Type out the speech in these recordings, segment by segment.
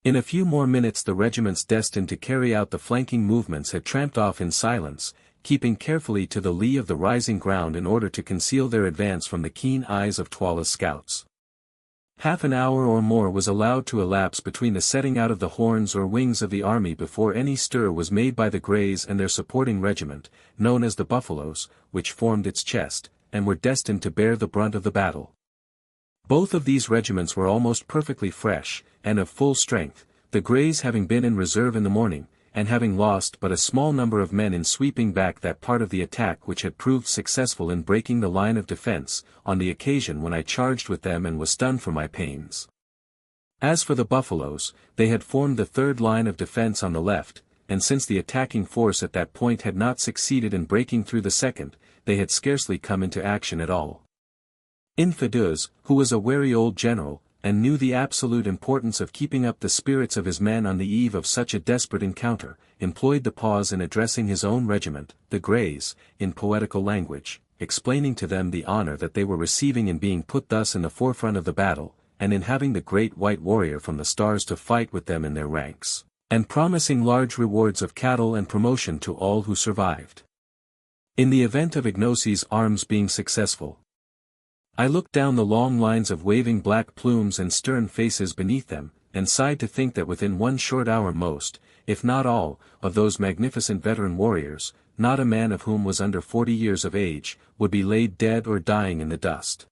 In a few more minutes the regiments destined to carry out the flanking movements had tramped off in silence, keeping carefully to the lee of the rising ground in order to conceal their advance from the keen eyes of Twala's scouts. Half an hour or more was allowed to elapse between the setting out of the horns or wings of the army before any stir was made by the Greys and their supporting regiment, known as the Buffaloes, which formed its chest, and were destined to bear the brunt of the battle. Both of these regiments were almost perfectly fresh, and of full strength, the Greys having been in reserve in the morning, and having lost but a small number of men in sweeping back that part of the attack which had proved successful in breaking the line of defense, on the occasion when I charged with them and was stunned for my pains. As for the Buffaloes, they had formed the third line of defense on the left, and since the attacking force at that point had not succeeded in breaking through the second, they had scarcely come into action at all. Infidus, who was a wary old general, and knew the absolute importance of keeping up the spirits of his men on the eve of such a desperate encounter, employed the pause in addressing his own regiment, the Greys, in poetical language, explaining to them the honor that they were receiving in being put thus in the forefront of the battle, and in having the great white warrior from the stars to fight with them in their ranks, and promising large rewards of cattle and promotion to all who survived. In the event of Ignosi's arms being successful, I looked down the long lines of waving black plumes and stern faces beneath them, and sighed to think that within 1 short hour most, if not all, of those magnificent veteran warriors, not a man of whom was under 40 years of age, would be laid dead or dying in the dust.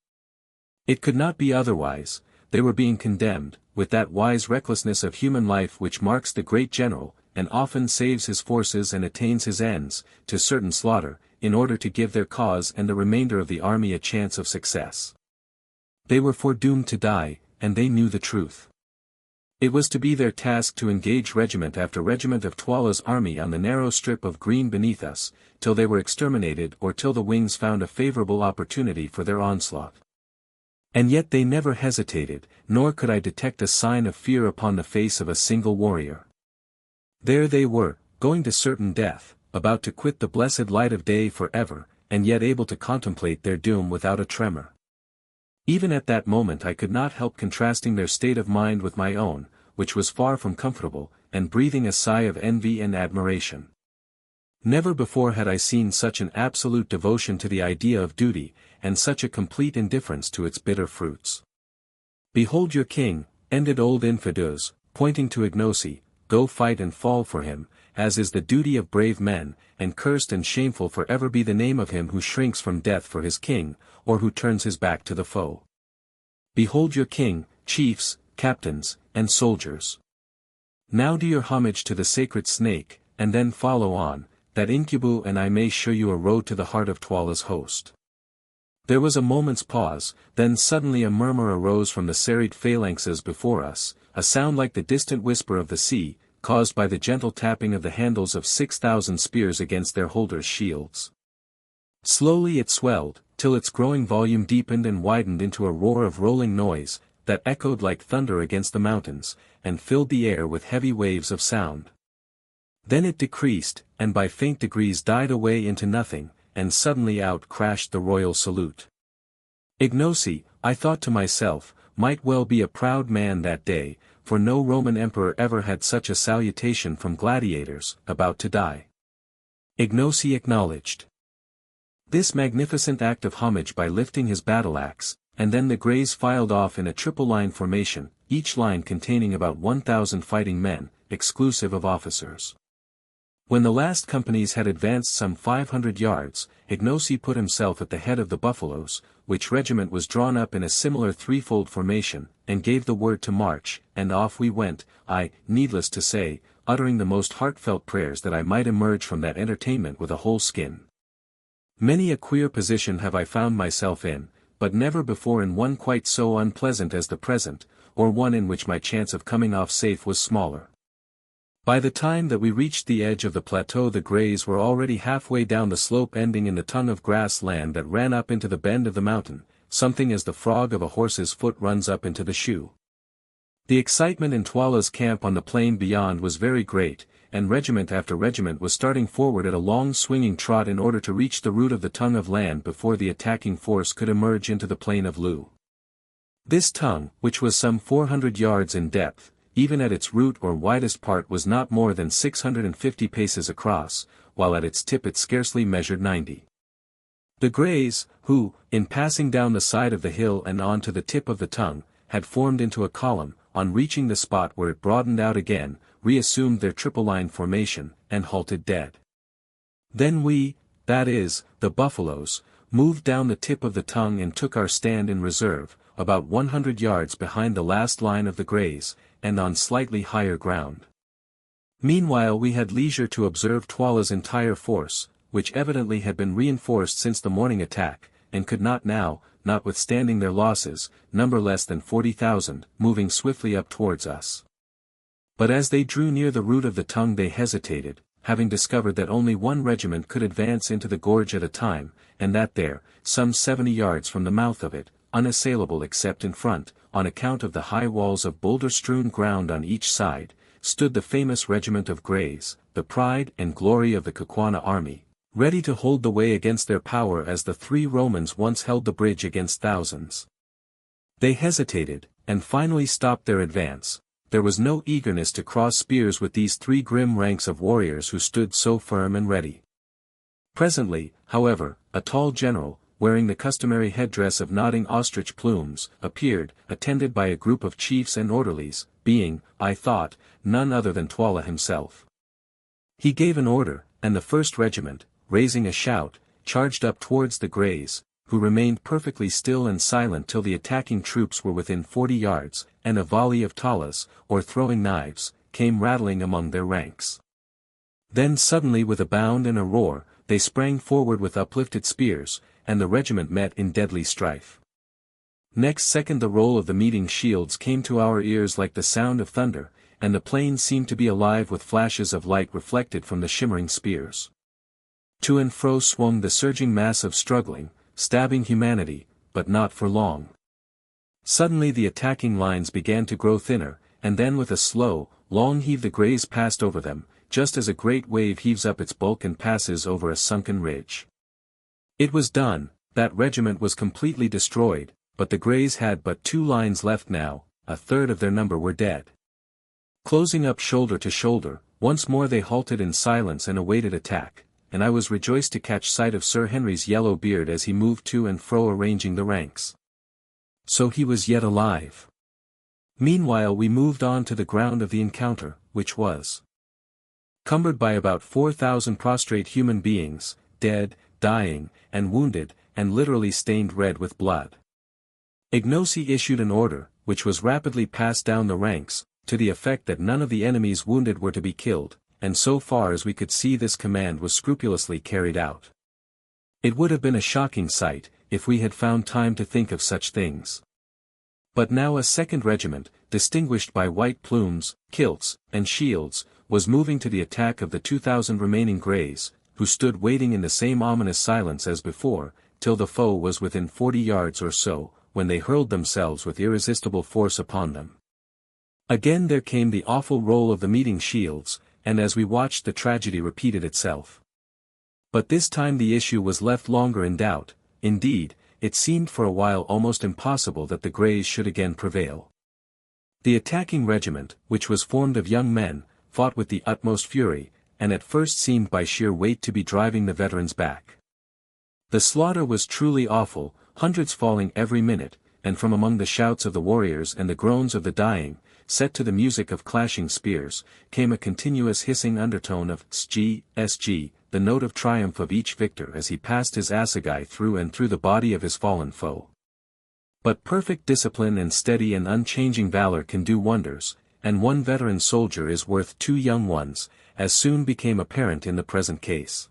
It could not be otherwise, they were being condemned, with that wise recklessness of human life which marks the great general, and often saves his forces and attains his ends, to certain slaughter, in order to give their cause and the remainder of the army a chance of success. They were foredoomed to die, and they knew the truth. It was to be their task to engage regiment after regiment of Twala's army on the narrow strip of green beneath us, till they were exterminated or till the wings found a favorable opportunity for their onslaught. And yet they never hesitated, nor could I detect a sign of fear upon the face of a single warrior. There they were, going to certain death, about to quit the blessed light of day for ever, and yet able to contemplate their doom without a tremor. Even at that moment I could not help contrasting their state of mind with my own, which was far from comfortable, and breathing a sigh of envy and admiration. Never before had I seen such an absolute devotion to the idea of duty, and such a complete indifference to its bitter fruits. "Behold your king," ended old Infidus, pointing to Ignosi, "go fight and fall for him, as is the duty of brave men, and cursed and shameful for ever be the name of him who shrinks from death for his king, or who turns his back to the foe. Behold your king, chiefs, captains, and soldiers. Now do your homage to the sacred snake, and then follow on, that Incubu and I may show you a road to the heart of Twala's host." There was a moment's pause, then suddenly a murmur arose from the serried phalanxes before us, a sound like the distant whisper of the sea, caused by the gentle tapping of the handles of 6,000 spears against their holders' shields. Slowly it swelled, till its growing volume deepened and widened into a roar of rolling noise, that echoed like thunder against the mountains, and filled the air with heavy waves of sound. Then it decreased, and by faint degrees died away into nothing, and suddenly out crashed the royal salute. Ignosi, I thought to myself, might well be a proud man that day, for no Roman emperor ever had such a salutation from gladiators, about to die. Ignosi acknowledged this magnificent act of homage by lifting his battle-axe, and then the Greys filed off in a triple-line formation, each line containing about 1,000 fighting men, exclusive of officers. When the last companies had advanced some 500 yards, Ignosi put himself at the head of the Buffaloes, which regiment was drawn up in a similar threefold formation, and gave the word to march, and off we went, I, needless to say, uttering the most heartfelt prayers that I might emerge from that entertainment with a whole skin. Many a queer position have I found myself in, but never before in one quite so unpleasant as the present, or one in which my chance of coming off safe was smaller. By the time that we reached the edge of the plateau the Greys were already halfway down the slope ending in the tongue of grass land that ran up into the bend of the mountain, something as the frog of a horse's foot runs up into the shoe. The excitement in Twala's camp on the plain beyond was very great, and regiment after regiment was starting forward at a long swinging trot in order to reach the root of the tongue of land before the attacking force could emerge into the plain of Looe. This tongue, which was some 400 yards in depth, even at its root or widest part was not more than 650 paces across, while at its tip it scarcely measured 90. The Greys, who, in passing down the side of the hill and on to the tip of the tongue, had formed into a column, on reaching the spot where it broadened out again, reassumed their triple-line formation, and halted dead. Then we, that is, the buffaloes, moved down the tip of the tongue and took our stand in reserve, about 100 yards behind the last line of the Greys, and on slightly higher ground. Meanwhile we had leisure to observe Twala's entire force, which evidently had been reinforced since the morning attack, and could not now, notwithstanding their losses, number less than 40,000, moving swiftly up towards us. But as they drew near the root of the tongue they hesitated, having discovered that only one regiment could advance into the gorge at a time, and that there, some 70 yards from the mouth of it, unassailable except in front, on account of the high walls of boulder-strewn ground on each side, stood the famous regiment of Greys, the pride and glory of the Kukwana army, ready to hold the way against their power as the 3 Romans once held the bridge against thousands. They hesitated, and finally stopped their advance. There was no eagerness to cross spears with these 3 grim ranks of warriors who stood so firm and ready. Presently, however, a tall general, wearing the customary headdress of nodding ostrich plumes, appeared, attended by a group of chiefs and orderlies, being, I thought, none other than Twala himself. He gave an order, and the first regiment, raising a shout, charged up towards the Greys, who remained perfectly still and silent till the attacking troops were within 40 yards, and a volley of talas, or throwing knives, came rattling among their ranks. Then suddenly with a bound and a roar, they sprang forward with uplifted spears, and the regiment met in deadly strife. Next second the roll of the meeting shields came to our ears like the sound of thunder, and the plain seemed to be alive with flashes of light reflected from the shimmering spears. To and fro swung the surging mass of struggling, stabbing humanity, but not for long. Suddenly the attacking lines began to grow thinner, and then with a slow, long heave the Greys passed over them, just as a great wave heaves up its bulk and passes over a sunken ridge. It was done, that regiment was completely destroyed, but the Greys had but 2 lines left now, a third of their number were dead. Closing up shoulder to shoulder, once more they halted in silence and awaited attack, and I was rejoiced to catch sight of Sir Henry's yellow beard as he moved to and fro arranging the ranks. So he was yet alive. Meanwhile we moved on to the ground of the encounter, which was cumbered by about 4,000 prostrate human beings, dead, dying, and wounded, and literally stained red with blood. Ignosi issued an order, which was rapidly passed down the ranks, to the effect that none of the enemy's wounded were to be killed, and so far as we could see this command was scrupulously carried out. It would have been a shocking sight, if we had found time to think of such things. But now a second regiment, distinguished by white plumes, kilts, and shields, was moving to the attack of the 2,000 remaining Greys, who stood waiting in the same ominous silence as before, till the foe was within 40 yards or so, when they hurled themselves with irresistible force upon them. Again there came the awful roll of the meeting shields, and as we watched the tragedy repeated itself. But this time the issue was left longer in doubt. Indeed, it seemed for a while almost impossible that the Greys should again prevail. The attacking regiment, which was formed of young men, fought with the utmost fury, and at first seemed by sheer weight to be driving the veterans back. The slaughter was truly awful, hundreds falling every minute, and from among the shouts of the warriors and the groans of the dying, set to the music of clashing spears, came a continuous hissing undertone of "sg, sg," the note of triumph of each victor as he passed his assegai through and through the body of his fallen foe. But perfect discipline and steady and unchanging valor can do wonders, and one veteran soldier is worth 2 young ones, as soon became apparent in the present case.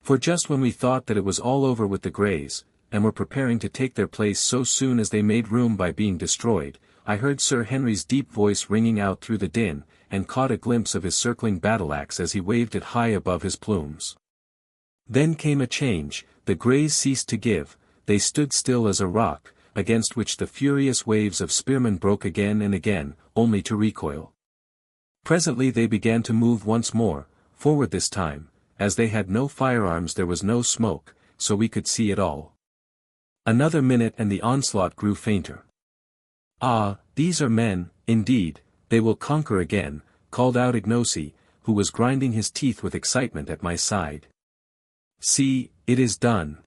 For just when we thought that it was all over with the Greys, and were preparing to take their place so soon as they made room by being destroyed, I heard Sir Henry's deep voice ringing out through the din, and caught a glimpse of his circling battle-axe as he waved it high above his plumes. Then came a change, the Greys ceased to give, they stood still as a rock, against which the furious waves of spearmen broke again and again, only to recoil. Presently they began to move once more, forward this time, as they had no firearms there was no smoke, so we could see it all. Another minute and the onslaught grew fainter. Ah, these are men, indeed, they will conquer again," called out Ignosi, who was grinding his teeth with excitement at my side. "See, it is done."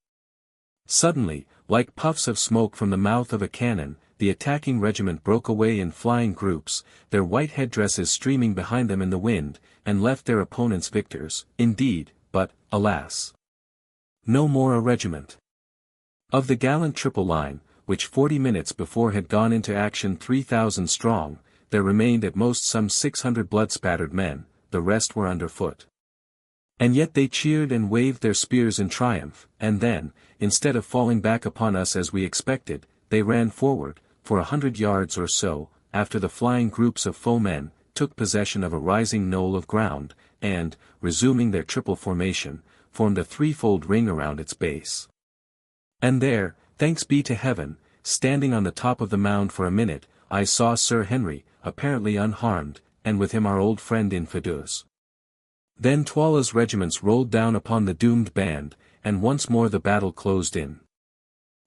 Suddenly, like puffs of smoke from the mouth of a cannon, the attacking regiment broke away in flying groups, their white headdresses streaming behind them in the wind, and left their opponents victors, indeed, but, alas! no more a regiment. Of the gallant triple line, which 40 minutes before had gone into action 3,000 strong, there remained at most some 600 blood-spattered men, the rest were underfoot. And yet they cheered and waved their spears in triumph, and then, instead of falling back upon us as we expected, they ran forward, for 100 yards or so, after the flying groups of foemen, took possession of a rising knoll of ground, and, resuming their triple formation, formed a threefold ring around its base. And there, thanks be to heaven, standing on the top of the mound for a minute, I saw Sir Henry, apparently unharmed, and with him our old friend Infidus. Then Twala's regiments rolled down upon the doomed band, and once more the battle closed in.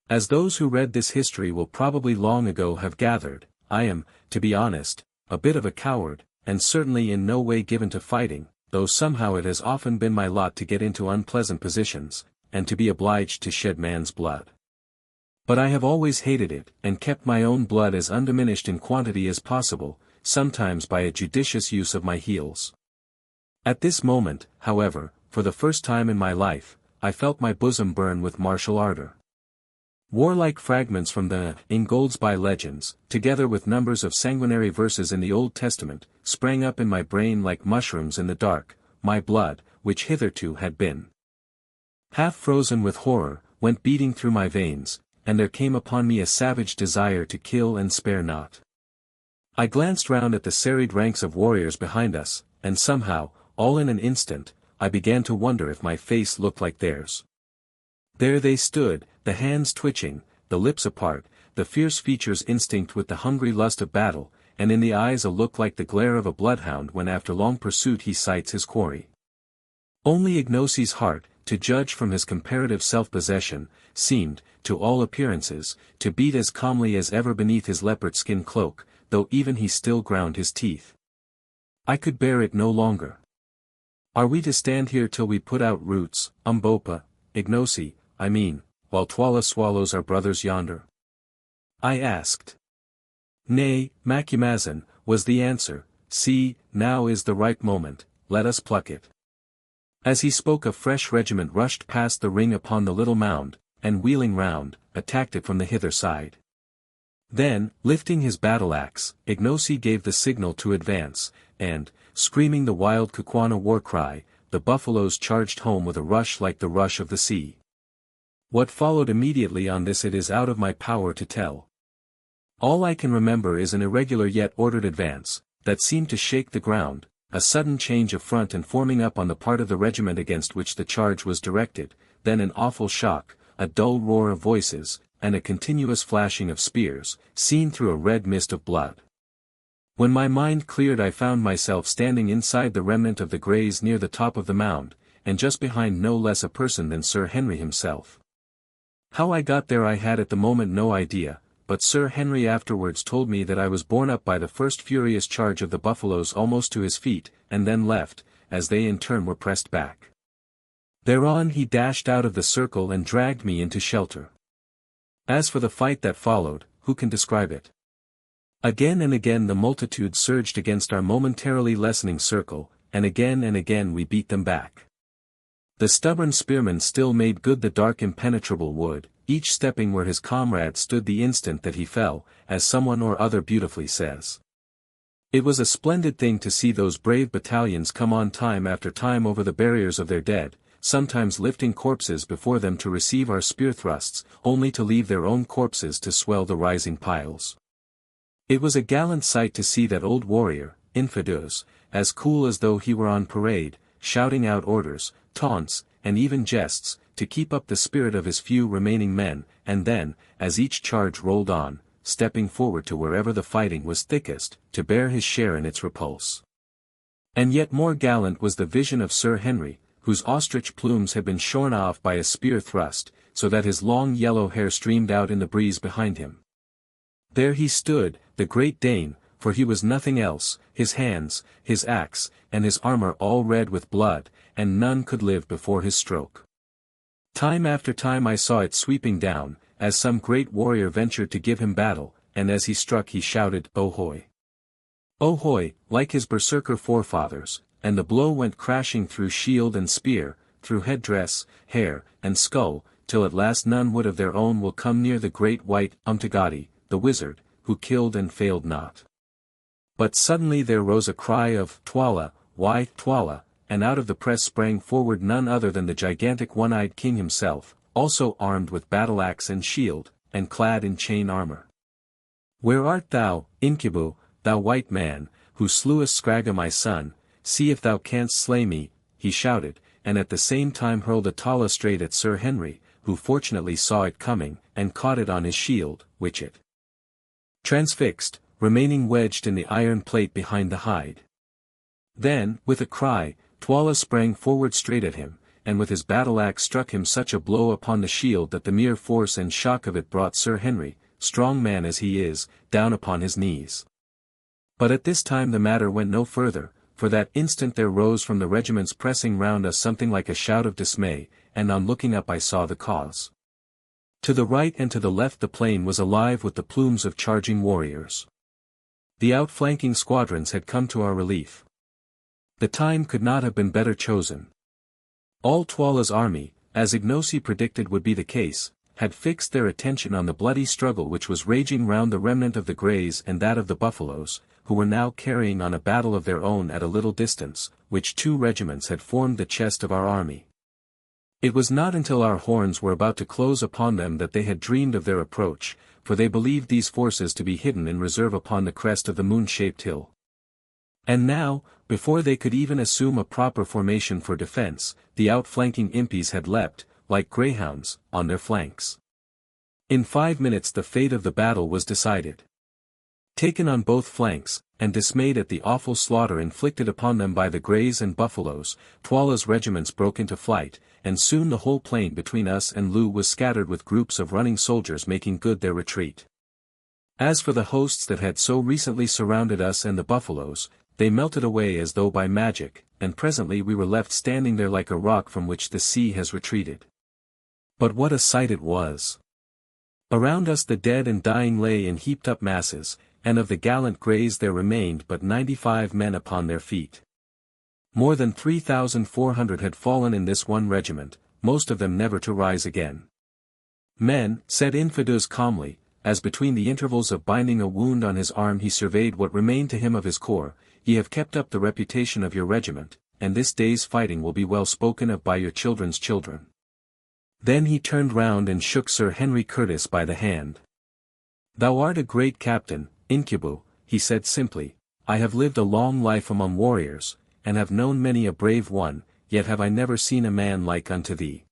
As those who read this history will probably long ago have gathered, I am, to be honest, a bit of a coward, and certainly in no way given to fighting, though somehow it has often been my lot to get into unpleasant positions, and to be obliged to shed man's blood. But I have always hated it, and kept my own blood as undiminished in quantity as possible, sometimes by a judicious use of my heels. At this moment, however, for the first time in my life, I felt my bosom burn with martial ardor. Warlike fragments from the Ingoldsby legends, together with numbers of sanguinary verses in the Old Testament, sprang up in my brain like mushrooms in the dark. My blood, which hitherto had been half frozen with horror, went beating through my veins, and there came upon me a savage desire to kill and spare not. I glanced round at the serried ranks of warriors behind us, and somehow, all in an instant, I began to wonder if my face looked like theirs. There they stood, the hands twitching, the lips apart, the fierce features instinct with the hungry lust of battle, and in the eyes a look like the glare of a bloodhound when after long pursuit he sights his quarry. Only Ignosi's heart, to judge from his comparative self-possession, seemed, to all appearances, to beat as calmly as ever beneath his leopard skin cloak, though even he still ground his teeth. I could bear it no longer. "Are we to stand here till we put out roots, Umbopa, Ignosi, I mean, while Twala swallows our brothers yonder?" I asked. "Nay, Macumazahn," was the answer, "see, now is the right moment, let us pluck it." As he spoke a fresh regiment rushed past the ring upon the little mound, and wheeling round, attacked it from the hither side. Then, lifting his battle-axe, Ignosi gave the signal to advance, and, screaming the wild Kukwana war-cry, the buffaloes charged home with a rush like the rush of the sea. What followed immediately on this it is out of my power to tell. All I can remember is an irregular yet ordered advance, that seemed to shake the ground, a sudden change of front and forming up on the part of the regiment against which the charge was directed, then an awful shock, a dull roar of voices, and a continuous flashing of spears, seen through a red mist of blood. When my mind cleared I found myself standing inside the remnant of the Greys near the top of the mound, and just behind no less a person than Sir Henry himself. How I got there I had at the moment no idea, but Sir Henry afterwards told me that I was borne up by the first furious charge of the buffaloes almost to his feet, and then left, as they in turn were pressed back. Thereon he dashed out of the circle and dragged me into shelter. As for the fight that followed, who can describe it? Again and again the multitude surged against our momentarily lessening circle, and again we beat them back. The stubborn spearmen still made good the dark impenetrable wood, each stepping where his comrade stood the instant that he fell, as someone or other beautifully says. It was a splendid thing to see those brave battalions come on time after time over the barriers of their dead, sometimes lifting corpses before them to receive our spear thrusts, only to leave their own corpses to swell the rising piles. It was a gallant sight to see that old warrior, Infidus, as cool as though he were on parade, shouting out orders, taunts, and even jests, to keep up the spirit of his few remaining men, and then, as each charge rolled on, stepping forward to wherever the fighting was thickest, to bear his share in its repulse. And yet more gallant was the vision of Sir Henry, whose ostrich plumes had been shorn off by a spear thrust, so that his long yellow hair streamed out in the breeze behind him. There he stood, the great Dane, for he was nothing else, his hands, his axe, and his armor all red with blood, and none could live before his stroke. Time after time I saw it sweeping down, as some great warrior ventured to give him battle, and as he struck he shouted, "Ahoy! Ahoy!" like his berserker forefathers, and the blow went crashing through shield and spear, through headdress, hair, and skull, till at last none would of their own will come near the great white Umtagati, the wizard, who killed and failed not. But suddenly there rose a cry of "Twala, why, Twala," and out of the press sprang forward none other than the gigantic one-eyed king himself, also armed with battle-axe and shield, and clad in chain armor. "Where art thou, Incubu, thou white man, who slewest Scragga my son? See if thou canst slay me," he shouted, and at the same time hurled a tala straight at Sir Henry, who fortunately saw it coming, and caught it on his shield, which it transfixed, remaining wedged in the iron plate behind the hide. Then, with a cry, Twala sprang forward straight at him, and with his battle-axe struck him such a blow upon the shield that the mere force and shock of it brought Sir Henry, strong man as he is, down upon his knees. But at this time the matter went no further, for that instant there rose from the regiments pressing round us something like a shout of dismay, and on looking up I saw the cause. To the right and to the left the plain was alive with the plumes of charging warriors. The outflanking squadrons had come to our relief. The time could not have been better chosen. All Twala's army, as Ignosi predicted would be the case, had fixed their attention on the bloody struggle which was raging round the remnant of the Greys and that of the Buffaloes, who were now carrying on a battle of their own at a little distance, which 2 regiments had formed the chest of our army. It was not until our horns were about to close upon them that they had dreamed of their approach, for they believed these forces to be hidden in reserve upon the crest of the moon-shaped hill. And now, before they could even assume a proper formation for defense, the outflanking impis had leapt, like greyhounds, on their flanks. In 5 minutes the fate of the battle was decided. Taken on both flanks, and dismayed at the awful slaughter inflicted upon them by the Greys and Buffaloes, Twala's regiments broke into flight, and soon the whole plain between us and Loo was scattered with groups of running soldiers making good their retreat. As for the hosts that had so recently surrounded us and the Buffaloes, they melted away as though by magic, and presently we were left standing there like a rock from which the sea has retreated. But what a sight it was! Around us the dead and dying lay in heaped-up masses, and of the gallant Greys there remained but 95 men upon their feet. More than 3,400 had fallen in this one regiment, most of them never to rise again. "Men," said Infidus calmly, as between the intervals of binding a wound on his arm he surveyed what remained to him of his corps, "ye have kept up the reputation of your regiment, and this day's fighting will be well spoken of by your children's children." Then he turned round and shook Sir Henry Curtis by the hand. "Thou art a great captain, Incubu," he said simply. "I have lived a long life among warriors, and have known many a brave one, yet have I never seen a man like unto thee."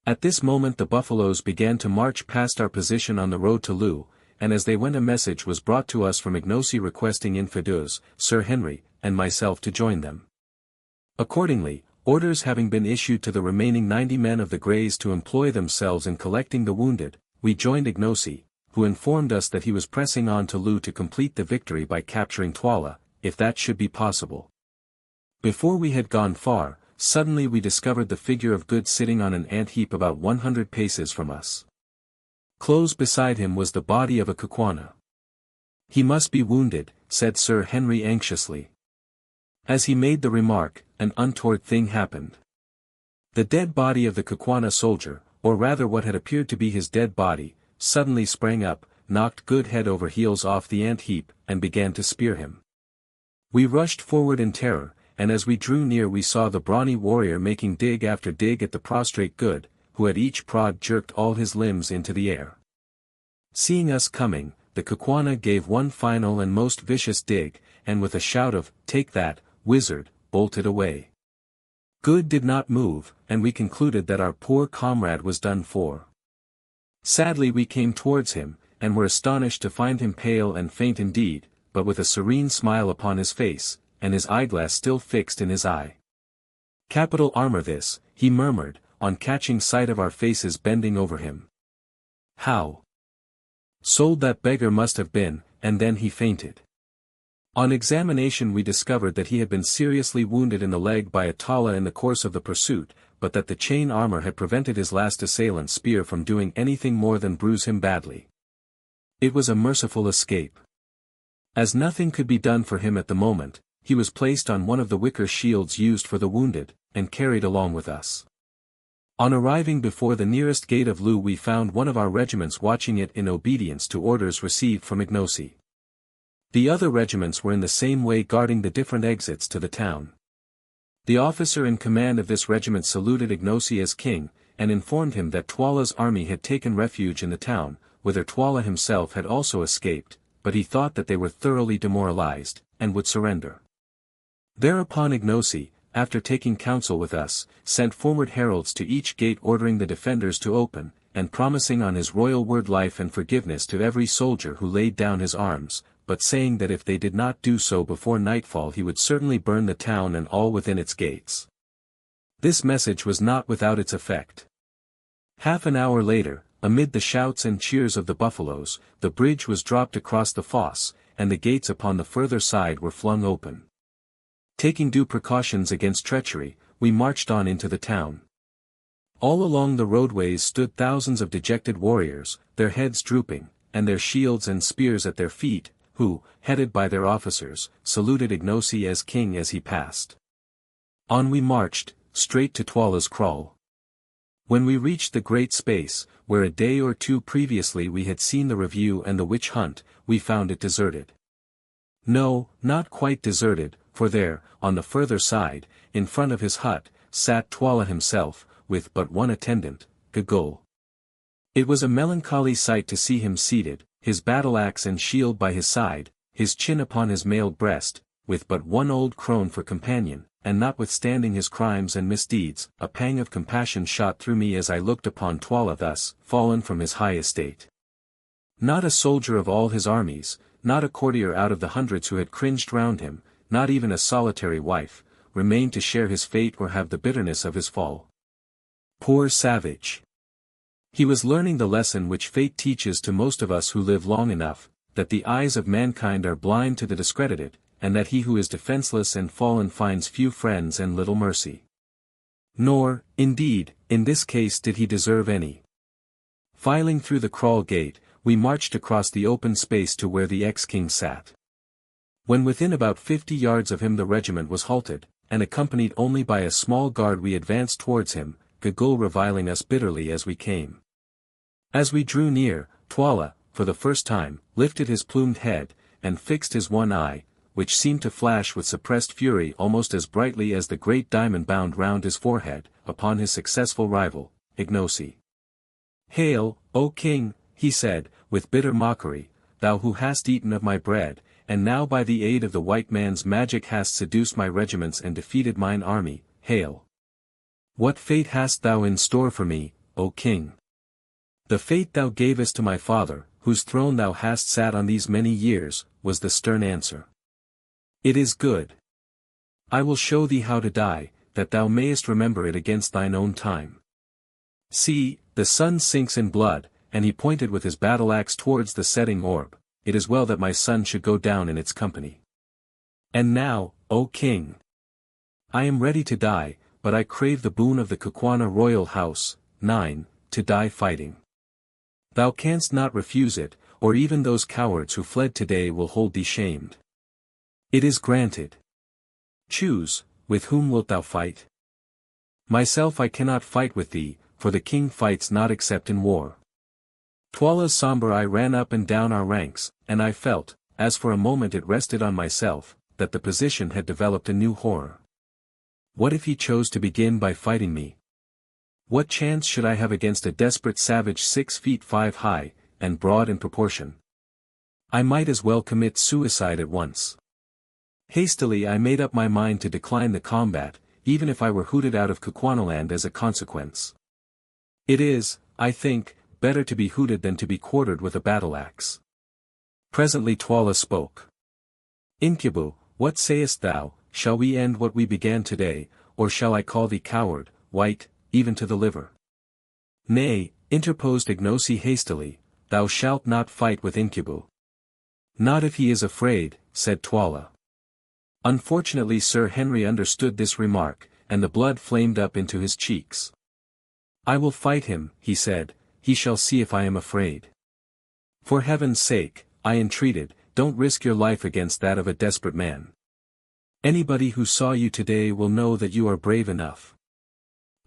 At this moment the Buffaloes began to march past our position on the road to Loo, and as they went a message was brought to us from Ignosi requesting Infidus, Sir Henry, and myself to join them. Accordingly, orders having been issued to the remaining 90 men of the Greys to employ themselves in collecting the wounded, we joined Ignosi, who informed us that he was pressing on to Loo to complete the victory by capturing Twala, if that should be possible. Before we had gone far, suddenly we discovered the figure of Good sitting on an ant-heap about 100 paces from us. Close beside him was the body of a Kukwana. "He must be wounded," said Sir Henry anxiously. As he made the remark, an untoward thing happened. The dead body of the Kukwana soldier, or rather what had appeared to be his dead body, suddenly sprang up, knocked Good head over heels off the ant-heap, and began to spear him. We rushed forward in terror, and as we drew near we saw the brawny warrior making dig after dig at the prostrate Good, who at each prod jerked all his limbs into the air. Seeing us coming, the Kukwana gave one final and most vicious dig, and with a shout of, "Take that, wizard," bolted away. Good did not move, and we concluded that our poor comrade was done for. Sadly we came towards him, and were astonished to find him pale and faint indeed, but with a serene smile upon his face, and his eyeglass still fixed in his eye. "Capital armor this," he murmured, on catching sight of our faces bending over him. "How sold that beggar must have been," and then he fainted. On examination we discovered that he had been seriously wounded in the leg by a Tala in the course of the pursuit, but that the chain armor had prevented his last assailant's spear from doing anything more than bruise him badly. It was a merciful escape. As nothing could be done for him at the moment, he was placed on one of the wicker shields used for the wounded, and carried along with us. On arriving before the nearest gate of Loo we found one of our regiments watching it in obedience to orders received from Ignacy. The other regiments were in the same way guarding the different exits to the town. The officer in command of this regiment saluted Ignacy as king, and informed him that Twala's army had taken refuge in the town, whither Twala himself had also escaped, but he thought that they were thoroughly demoralized, and would surrender. Thereupon Ignacy, after taking counsel with us, sent forward heralds to each gate ordering the defenders to open, and promising on his royal word life and forgiveness to every soldier who laid down his arms, but saying that if they did not do so before nightfall he would certainly burn the town and all within its gates. This message was not without its effect. Half an hour later, amid the shouts and cheers of the buffaloes, the bridge was dropped across the fosse, and the gates upon the further side were flung open. Taking due precautions against treachery, we marched on into the town. All along the roadways stood thousands of dejected warriors, their heads drooping, and their shields and spears at their feet, who, headed by their officers, saluted Ignacy as king as he passed. On we marched, straight to Twala's kraal. When we reached the great space, where a day or two previously we had seen the review and the witch hunt, we found it deserted. No, not quite deserted, for there, on the further side, in front of his hut, sat Twala himself, with but one attendant, Gagul. It was a melancholy sight to see him seated, his battle-axe and shield by his side, his chin upon his mailed breast, with but one old crone for companion, and notwithstanding his crimes and misdeeds, a pang of compassion shot through me as I looked upon Twala thus, fallen from his high estate. Not a soldier of all his armies, not a courtier out of the hundreds who had cringed round him, not even a solitary wife, remained to share his fate or have the bitterness of his fall. Poor savage! He was learning the lesson which fate teaches to most of us who live long enough, that the eyes of mankind are blind to the discredited, and that he who is defenseless and fallen finds few friends and little mercy. Nor, indeed, in this case did he deserve any. Filing through the kraal gate, we marched across the open space to where the ex-king sat. When within about 50 yards of him the regiment was halted, and accompanied only by a small guard we advanced towards him, Gagul reviling us bitterly as we came. As we drew near, Twala, for the first time, lifted his plumed head, and fixed his one eye, which seemed to flash with suppressed fury almost as brightly as the great diamond bound round his forehead, upon his successful rival, Ignacy. "Hail, O king," he said, with bitter mockery, "thou who hast eaten of my bread, and now by the aid of the white man's magic hast seduced my regiments and defeated mine army, hail! What fate hast thou in store for me, O king?" "The fate thou gavest to my father, whose throne thou hast sat on these many years," was the stern answer. "It is good. I will show thee how to die, that thou mayest remember it against thine own time. See, the sun sinks in blood," and he pointed with his battle-axe towards the setting orb. "It is well that my son should go down in its company. And now, O king! I am ready to die, but I crave the boon of the Kukwana royal house, 9, to die fighting. Thou canst not refuse it, or even those cowards who fled today will hold thee shamed. It is granted. Choose, with whom wilt thou fight? Myself I cannot fight with thee, for the king fights not except in war." Twala's somber eye ran up and down our ranks, and I felt, as for a moment it rested on myself, that the position had developed a new horror. What if he chose to begin by fighting me? What chance should I have against a desperate savage 6 feet 5 high, and broad in proportion? I might as well commit suicide at once. Hastily I made up my mind to decline the combat, even if I were hooted out of Kukwanaland as a consequence. It is, I think, better to be hooted than to be quartered with a battle-axe. Presently Twala spoke. "Incubu, what sayest thou, shall we end what we began today, or shall I call thee coward, white, even to the liver?" "Nay," interposed Ignacy hastily, "thou shalt not fight with Incubu. Not if he is afraid, said Twala. Unfortunately Sir Henry understood this remark, and the blood flamed up into his cheeks. I will fight him, he said, he shall see if I am afraid. For heaven's sake, I entreated, don't risk your life against that of a desperate man. Anybody who saw you today will know that you are brave enough.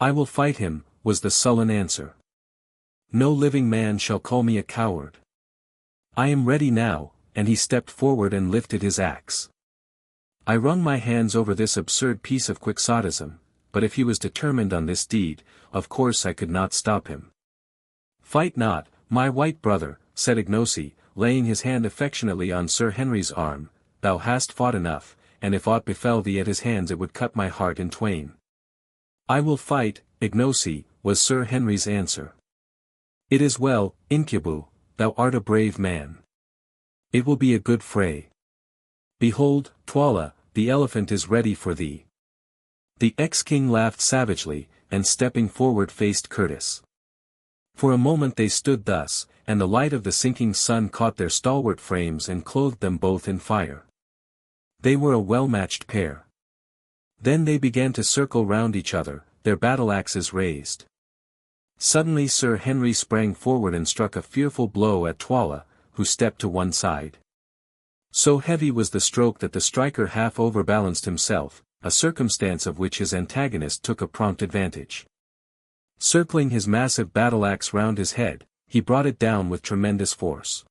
I will fight him, was the sullen answer. No living man shall call me a coward. I am ready now, and he stepped forward and lifted his axe. I wrung my hands over this absurd piece of quixotism, but if he was determined on this deed, of course I could not stop him. Fight not, my white brother, said Ignosi, laying his hand affectionately on Sir Henry's arm, thou hast fought enough, and if aught befell thee at his hands it would cut my heart in twain. I will fight, Ignosi, was Sir Henry's answer. It is well, Incubu, thou art a brave man. It will be a good fray. Behold, Twala, the elephant is ready for thee. The ex-king laughed savagely, and stepping forward faced Curtis. For a moment they stood thus, and the light of the sinking sun caught their stalwart frames and clothed them both in fire. They were a well-matched pair. Then they began to circle round each other, their battle-axes raised. Suddenly Sir Henry sprang forward and struck a fearful blow at Twala, who stepped to one side. So heavy was the stroke that the striker half overbalanced himself, a circumstance of which his antagonist took a prompt advantage. Circling his massive battle-axe round his head, he brought it down with tremendous force.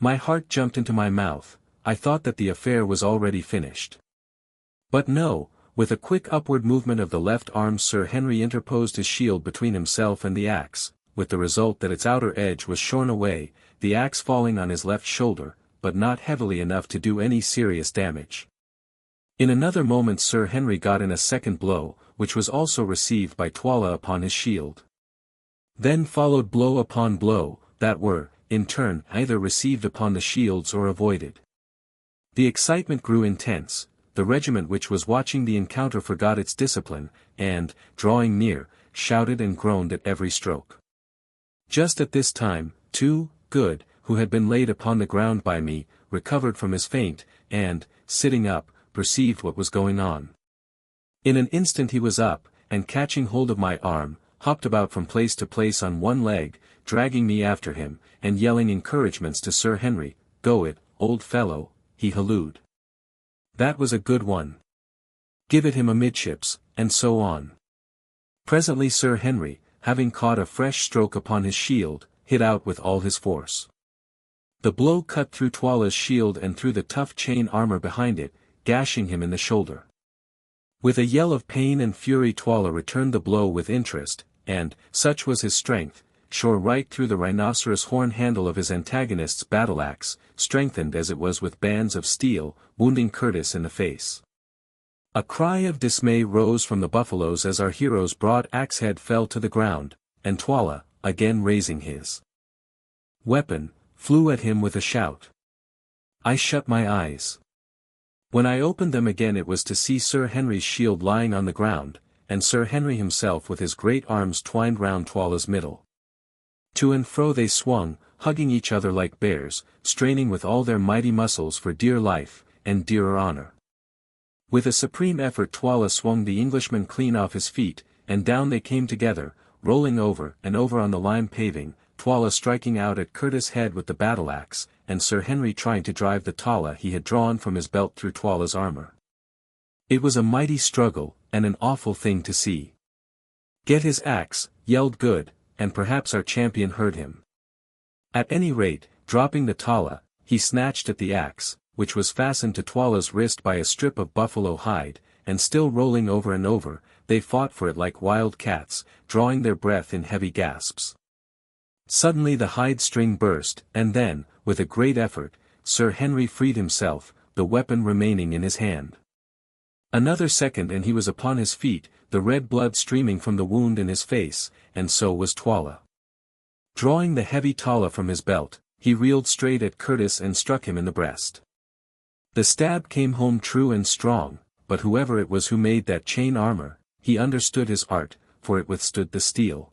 My heart jumped into my mouth, I thought that the affair was already finished. But no, with a quick upward movement of the left arm Sir Henry interposed his shield between himself and the axe, with the result that its outer edge was shorn away, the axe falling on his left shoulder, but not heavily enough to do any serious damage. In another moment Sir Henry got in a second blow, which was also received by Twala upon his shield. Then followed blow upon blow, that were, in turn, either received upon the shields or avoided. The excitement grew intense, the regiment which was watching the encounter forgot its discipline, and, drawing near, shouted and groaned at every stroke. Just at this time, Good, who had been laid upon the ground by me, recovered from his faint, and, sitting up, perceived what was going on. In an instant he was up, and catching hold of my arm, hopped about from place to place on one leg, dragging me after him, and yelling encouragements to Sir Henry. Go it, old fellow, he hallooed. That was a good one. Give it him amidships, and so on. Presently Sir Henry, having caught a fresh stroke upon his shield, hit out with all his force. The blow cut through Twala's shield and through the tough chain armor behind it, gashing him in the shoulder. With a yell of pain and fury Twala returned the blow with interest, and, such was his strength, shore right through the rhinoceros horn handle of his antagonist's battle-axe, strengthened as it was with bands of steel, wounding Curtis in the face. A cry of dismay rose from the buffaloes as our hero's broad axe-head fell to the ground, and Twala, again raising his weapon, flew at him with a shout. I shut my eyes. When I opened them again it was to see Sir Henry's shield lying on the ground, and Sir Henry himself with his great arms twined round Twala's middle. To and fro they swung, hugging each other like bears, straining with all their mighty muscles for dear life, and dearer honor. With a supreme effort Twala swung the Englishman clean off his feet, and down they came together, rolling over and over on the lime paving, Twala striking out at Curtis' head with the battle-axe, and Sir Henry trying to drive the tala he had drawn from his belt through Twala's armor. It was a mighty struggle, and an awful thing to see. Get his axe, yelled Good, and perhaps our champion heard him. At any rate, dropping the tala, he snatched at the axe, which was fastened to Twala's wrist by a strip of buffalo hide, and still rolling over and over, they fought for it like wild cats, drawing their breath in heavy gasps. Suddenly the hide string burst, and then, with a great effort, Sir Henry freed himself, the weapon remaining in his hand. Another second and he was upon his feet, the red blood streaming from the wound in his face, and so was Twala. Drawing the heavy tala from his belt, he reeled straight at Curtis and struck him in the breast. The stab came home true and strong, but whoever it was who made that chain armor, he understood his art, for it withstood the steel.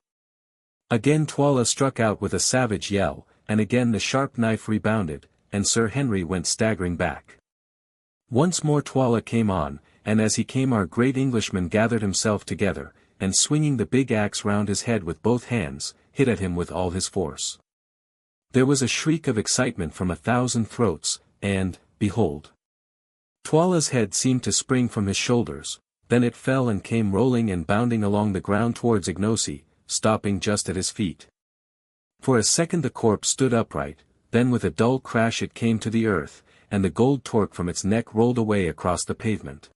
Again Twala struck out with a savage yell, and again the sharp knife rebounded, and Sir Henry went staggering back. Once more Twala came on, and as he came our great Englishman gathered himself together, and swinging the big axe round his head with both hands, hit at him with all his force. There was a shriek of excitement from 1,000 throats, and, behold! Twala's head seemed to spring from his shoulders, then it fell and came rolling and bounding along the ground towards Ignosi, stopping just at his feet. For a second the corpse stood upright, then with a dull crash it came to the earth, and the gold torque from its neck rolled away across the pavement.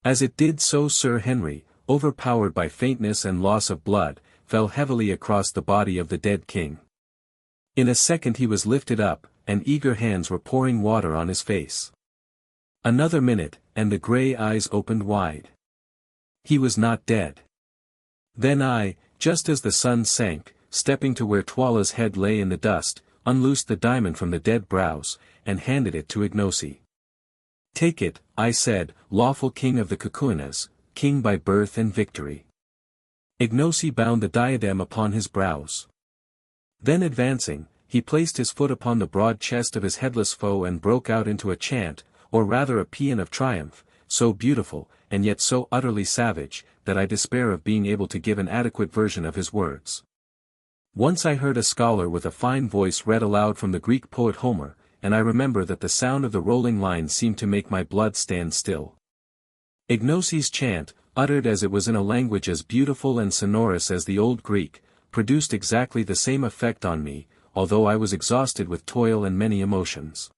As it did so Sir Henry, overpowered by faintness and loss of blood, fell heavily across the body of the dead king. In a second he was lifted up, and eager hands were pouring water on his face. Another minute, and the grey eyes opened wide. He was not dead. Then I, just as the sun sank, stepping to where Twala's head lay in the dust, unloosed the diamond from the dead brows, and handed it to Ignosi. "Take it," I said, "lawful king of the Kukuinas, king by birth and victory." Ignosi bound the diadem upon his brows. Then advancing, he placed his foot upon the broad chest of his headless foe and broke out into a chant, or rather a paean of triumph, so beautiful, and yet so utterly savage, that I despair of being able to give an adequate version of his words. Once I heard a scholar with a fine voice read aloud from the Greek poet Homer, and I remember that the sound of the rolling lines seemed to make my blood stand still. Ignosi's chant, uttered as it was in a language as beautiful and sonorous as the old Greek, produced exactly the same effect on me, although I was exhausted with toil and many emotions.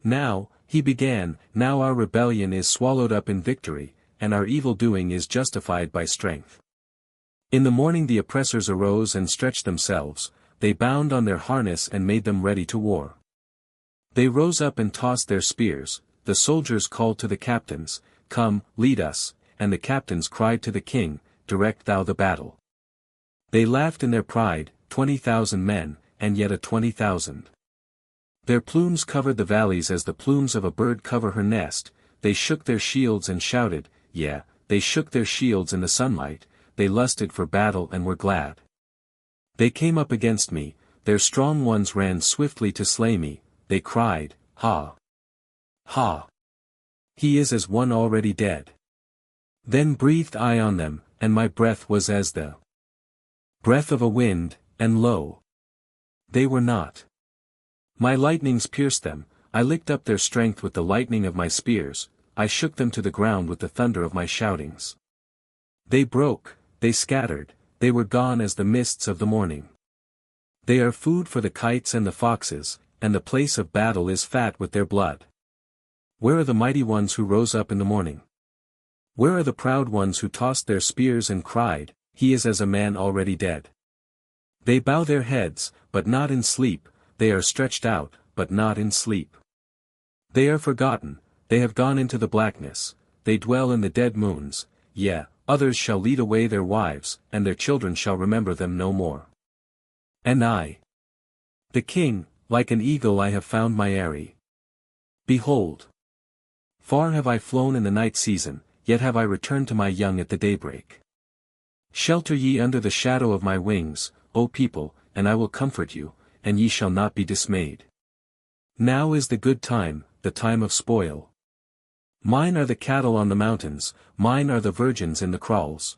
"Now," he began, "now our rebellion is swallowed up in victory, and our evil-doing is justified by strength. In the morning the oppressors arose and stretched themselves, they bound on their harness and made them ready to war. They rose up and tossed their spears, the soldiers called to the captains, 'Come, lead us,' and the captains cried to the king, 'Direct thou the battle.' They laughed in their pride, 20,000 men, and yet a 20,000. Their plumes covered the valleys as the plumes of a bird cover her nest, they shook their shields and shouted, they shook their shields in the sunlight, they lusted for battle and were glad. They came up against me, their strong ones ran swiftly to slay me, they cried, 'Ha! Ha! He is as one already dead.' Then breathed I on them, and my breath was as the breath of a wind, and lo! They were not. My lightnings pierced them, I licked up their strength with the lightning of my spears, I shook them to the ground with the thunder of my shoutings. They broke, they scattered, they were gone as the mists of the morning. They are food for the kites and the foxes, and the place of battle is fat with their blood. Where are the mighty ones who rose up in the morning? Where are the proud ones who tossed their spears and cried, 'He is as a man already dead'? They bow their heads, but not in sleep, they are stretched out, but not in sleep. They are forgotten, they have gone into the blackness, they dwell in the dead moons, others shall lead away their wives, and their children shall remember them no more. And I, the king, like an eagle I have found my eyrie. Behold! Far have I flown in the night season, yet have I returned to my young at the daybreak. Shelter ye under the shadow of my wings, O people, and I will comfort you, and ye shall not be dismayed. Now is the good time, the time of spoil. Mine are the cattle on the mountains, mine are the virgins in the kraals.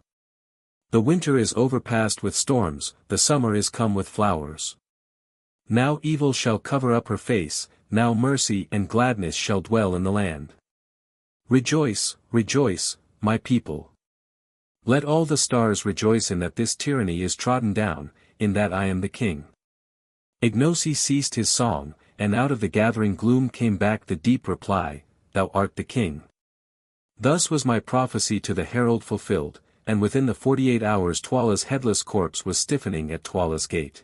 The winter is overpast with storms, the summer is come with flowers. Now evil shall cover up her face, now mercy and gladness shall dwell in the land. Rejoice, rejoice, my people. Let all the stars rejoice in that this tyranny is trodden down, in that I am the king." Ignosi ceased his song, and out of the gathering gloom came back the deep reply, "Thou art the king." Thus was my prophecy to the herald fulfilled, and within the 48 hours Twala's headless corpse was stiffening at Twala's gate.